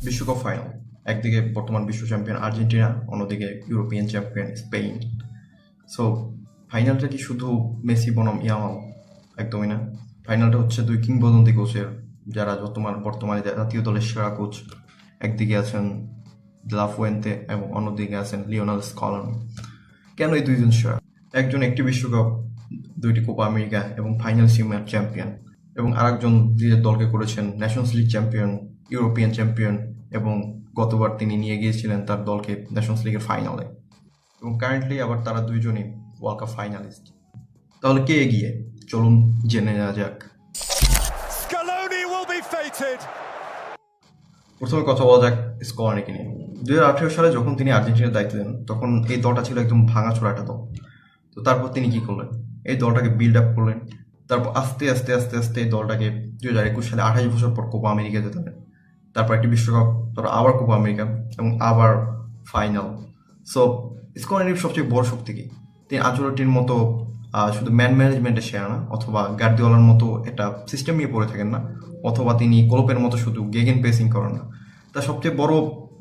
বিশ্বকাপ ফাইনাল। একদিকে বর্তমান বিশ্ব চ্যাম্পিয়ন আর্জেন্টিনা, অন্যদিকে ইউরোপিয়ান চ্যাম্পিয়ন স্পেন। সো ফাইনালটা কি শুধু মেসি বনাম ইয়ামাল? একদমই না। ফাইনালটা হচ্ছে দুই কিংবদন্তি কোচের, যারা বর্তমানে জাতীয় দলের সেরা কোচ। একদিকে আছেন লা ফুয়েন্তে এবং অন্যদিকে আছেন লিওনেল স্কলানি। কেন এই দুইজন সেরা? একজন একটি বিশ্বকাপ, দুইটি কোপা আমেরিকা এবং ফাইনাল চ্যাম্পিয়ন, এবং আরেকজন নিজের দলকে করেছেন Nations league champion, European champion, এবং গতবার তিনি নিয়ে গিয়েছিলেন তার দলকে ন্যাশনস লিগের ফাইনালে। এবং কারেন্টলি আবার তারা দুইজনই ওয়ার্ল্ড কাপ ফাইনালিস্ট। তাহলে কে এগিয়ে? চলুন জেনে নেওয়া যাক। Scaloni will be fated. প্রথমে কথা বলা যাক স্কলানিকে নিয়ে। 2018 সালে যখন তিনি আর্জেন্টিনার দায়িত্ব দেন, তখন এই দলটা ছিল একদম ভাঙাচোরা একটা দল। তো তারপর তিনি কি করলেন? এই দলটাকে বিল্ড আপ করলেন। তারপর আস্তে আস্তে আস্তে আস্তে এই দলটাকে 2021 সালে 28 বছর পর কোপা আমেরিকা জেতালেন। তারপর একটি বিশ্বকাপ, তারপর আবার কোপা আমেরিকা এবং আবার ফাইনাল। সো স্কলানির সবচেয়ে বড় শক্তি কি? তিনি আঞ্চলিকটির মতো শুধু ম্যান ম্যানেজমেন্টে সেরা না, অথবা গার্দিওলার মতো একটা সিস্টেম নিয়ে পড়ে থাকেন না, অথবা তিনি কোলোপের মতো শুধু গেগেন প্রেসিং করেন না। তার সবচেয়ে বড়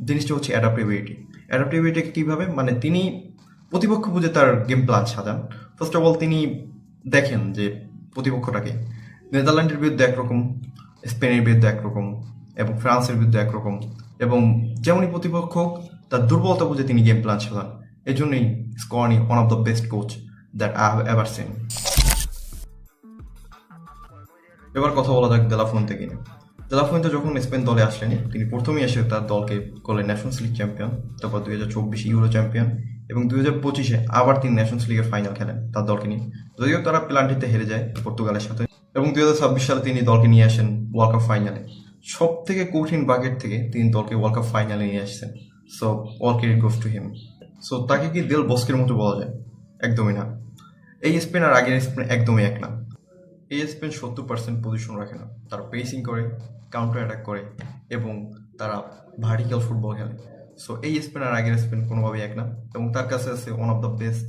জিনিসটা হচ্ছে অ্যাডাপ্টিভিটি। অ্যাডাপ্টিভিটি কীভাবে? মানে তিনি প্রতিপক্ষ বুঝে তার গেম প্ল্যান সাজান। ফার্স্ট অফ অল তিনি দেখেন যে প্রতিপক্ষটাকে। নেদারল্যান্ডের বিরুদ্ধে একরকম, স্পেনের বিরুদ্ধে একরকম, এবং ফ্রান্সের বিরুদ্ধে একরকম, এবং যেমনই প্রতিপক্ষ হোক, তার দুর্বলতা বুঝে তিনি গেম প্ল্যান সাজান। এই জন্যই Scaloni one of the best coach that I have ever seen. এবার কথা বলা যাক দেলা ফুয়েন্তে নিয়ে। দেলা ফুয়েন্তে যখন স্পেন দলে আসলেন, তিনি প্রথমেই এসে তার দলকে করলেন ন্যাশনস লিগ চ্যাম্পিয়ন, তারপর 2024 ইউরো চ্যাম্পিয়ন, এবং 2025-এ আবার তিনি ন্যাশনস লিগের ফাইনাল খেলেন তার দলকে নিয়ে। যদিও তারা পেনাল্টিতে হেরে যায় পর্তুগালের সাথে, এবং 2026 সালে তিনি দলকে নিয়ে আসেন ওয়ার্ল্ড কাপ ফাইনালে। সব থেকে কঠিন বাকেট থেকে তিনি দলকে ওয়ার্ল্ড কাপ ফাইনালে নিয়ে আসছেন। So all credit goes to him. So তাকে কি দেল বস্কের মতো বলা যায়? একদমই না। এই স্পেন আর আগের স্পেন একদমই এক না। এই স্পেন 70% পজিশন রাখে না, তারা পেসিং করে, কাউন্টার অ্যাটাক করে, এবং তারা ভার্টিক্যাল ফুটবল খেলে। সো এই স্পেন আর আগের স্পেন কোনোভাবেই এক না, এবং তার কাছে আছে ওয়ান অফ দ্য বেস্ট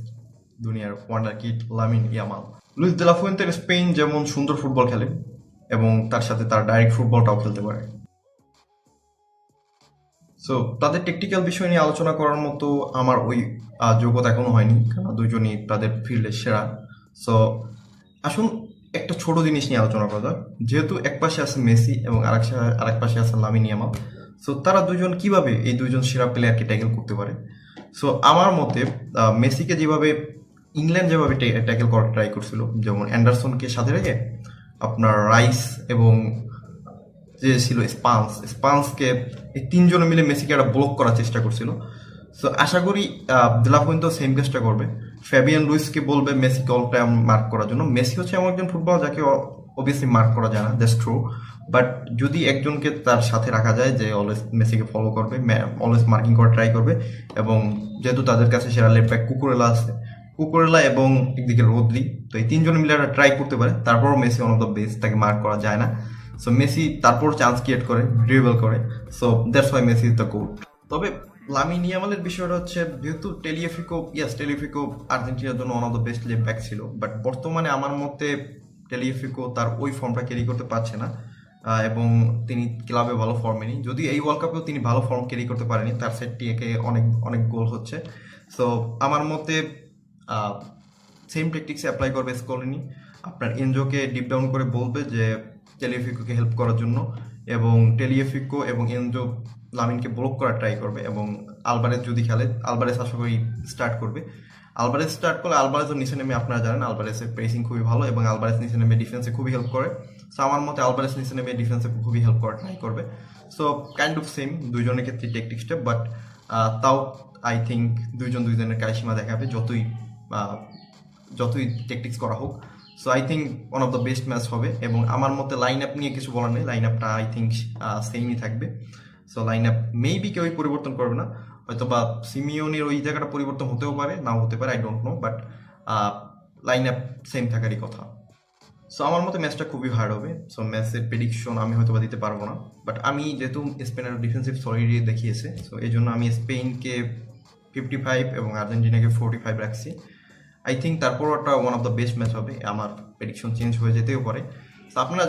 দুনিয়ার wonder kid Lamine Yamal. Luis de la ফুয়েন্তের স্পেন যেমন সুন্দর ফুটবল খেলে, এবং তার সাথে তার ডাইরেক্ট ফুটবলটাও খেলতে পারে। সো তাদের টেকনিক্যাল বিষয় নিয়ে আলোচনা করার মতো আমার ওই যোগ্যতা এখনো হয়নি, কারণ দুজনই তাদের ফিল্ডে সেরা। সো আসুন একটা ছোট জিনিস নিয়ে আলোচনা করা যাক। যেহেতু এক পাশে আছে মেসি এবং আরেক পাশে আছে লামিন ইয়ামাল, সো তারা দুজন কিভাবে এই দুজন সেরা প্লেয়ারকে ট্যাকেল করতে পারে। সো আমার মতে মেসিকে যেভাবে ইংল্যান্ড যেভাবে ট্যাকেল করার ট্রাই করছিল, যেমন অ্যান্ডারসনকে সাথে রেখে আপনার রাইস এবং যে ছিল স্পান্সকে, এই তিনজনে মিলে মেসিকে একটা ব্লক করার চেষ্টা করছিল। সো আশা করি দে লা ফুয়েন্তে সেম কাজটা করবে। ফ্যাবিয়ান লুইসকে বলবে মেসিকে অল টাইম মার্ক করার জন্য। মেসি হচ্ছে এমন একজন ফুটবলার যাকে অবভিয়াসলি মার্ক করা যায় না, দ্যাটস ট্রু। বাট যদি একজনকে তার সাথে রাখা যায় যে অলওয়েজ মেসিকে ফলো করবে, অলওয়েজ মার্কিং করা ট্রাই করবে, এবং যেহেতু তাদের কাছে সেরা লেফট ব্যাক কুকুরেলা আছে, কুকুরেলা এবং একদিকে রোদলি, তো এই তিনজন মিলে একটা ট্রাই করতে পারে। তারপরও Messi one of the best, তাকে মার্ক করা যায় না। সো মেসি তারপর চান্স ক্রিয়েট করে, ড্রিবল করে। So that's why Messi is the goat. তবে লামিন ইয়ামালের বিষয়টা হচ্ছে, যেহেতু টেলিফিকো আর্জেন্টিনার জন্য one of the best left back ছিল, বাট বর্তমানে আমার মতে টেলিফিকো তার ওই ফর্মটা ক্যারি করতে পারছে না, এবং তিনি ক্লাবে ভালো ফর্মে নেই। যদি এই ওয়ার্ল্ড কাপেও তিনি ভালো ফর্ম ক্যারি করতে পারেনি, তার সেটটি একে অনেক অনেক গোল হচ্ছে। সো আমার মতে সেম টেকটিক্সে অ্যাপ্লাই করবে স্কলানি। আপনার এনজোকে ডিপ ডাউন করে বলবে যে টেলিফিকোকে হেল্প করার জন্য, এবং টেলিফিকো এবং এনজো লামিনকে ব্লক করার ট্রাই করবে, এবং আলবারেজ যদি খেলে, আলবারেজ আশা করি স্টার্ট করবে। আলবারেজ স্টার্ট করলে আলবারেজও নিচে নেমে, আপনারা জানেন আলবারেজের প্রেসিং খুবই ভালো, এবং আলবারেজ নিচে নেমে ডিফেন্সে খুবই হেল্প করে। সো আমার মতে আলবারেজ নিচে নেমে ডিফেন্সে খুবই হেল্প করার ট্রাই করবে। সো কাইন্ড অফ সেম দুইজনের ক্ষেত্রে টেকটিক্সটা, বাট তাও আই থিঙ্ক দুইজনের কারিশমা দেখাবে যতই টেকটিক্স করা হোক। So I think one of the best match হবে, এবং আমার মতে লাইন আপ নিয়ে কিছু বলার নেই। লাইন আপটা আই থিঙ্ক সেমই থাকবে। সো লাইন আপ মেবি কেউই পরিবর্তন করবে না, হয়তো বা সিমিওনের ওই জায়গাটা পরিবর্তন হতেও পারে, নাও হতে পারে, I don't know, but line up same থাকারই কথা। সো আমার মতে ম্যাচটা খুবই হার্ড হবে। সো ম্যাচের প্রেডিকশন আমি হয়তো বা দিতে পারবো না, বাট আমি যেহেতু স্পেনের ডিফেন্সিভ সলিডি দেখিয়েছে, সো এই জন্য আমি স্পেনকে 55 এবং আর্জেন্টিনাকে 45 রাখছি। আই থিঙ্ক তারপর একটা one of the best match হবে। আমার প্রেডিকশন চেঞ্জ হয়ে যেতেও পারে। So, আপনারা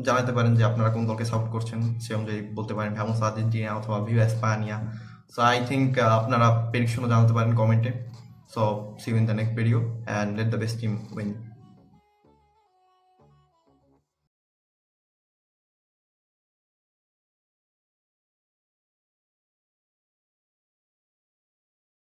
জানাতে পারেন যে আপনারা কোন দলকে সাপোর্ট করছেন, সে অনুযায়ী বলতে পারেন ভ্যামোস আর্জেন্টিনা অথবা ভিভা স্পানিয়া। সো আই থিঙ্ক আপনারা প্রেডিকশনও জানাতে পারেন কমেন্টে। So see you in the next video and let the best team win.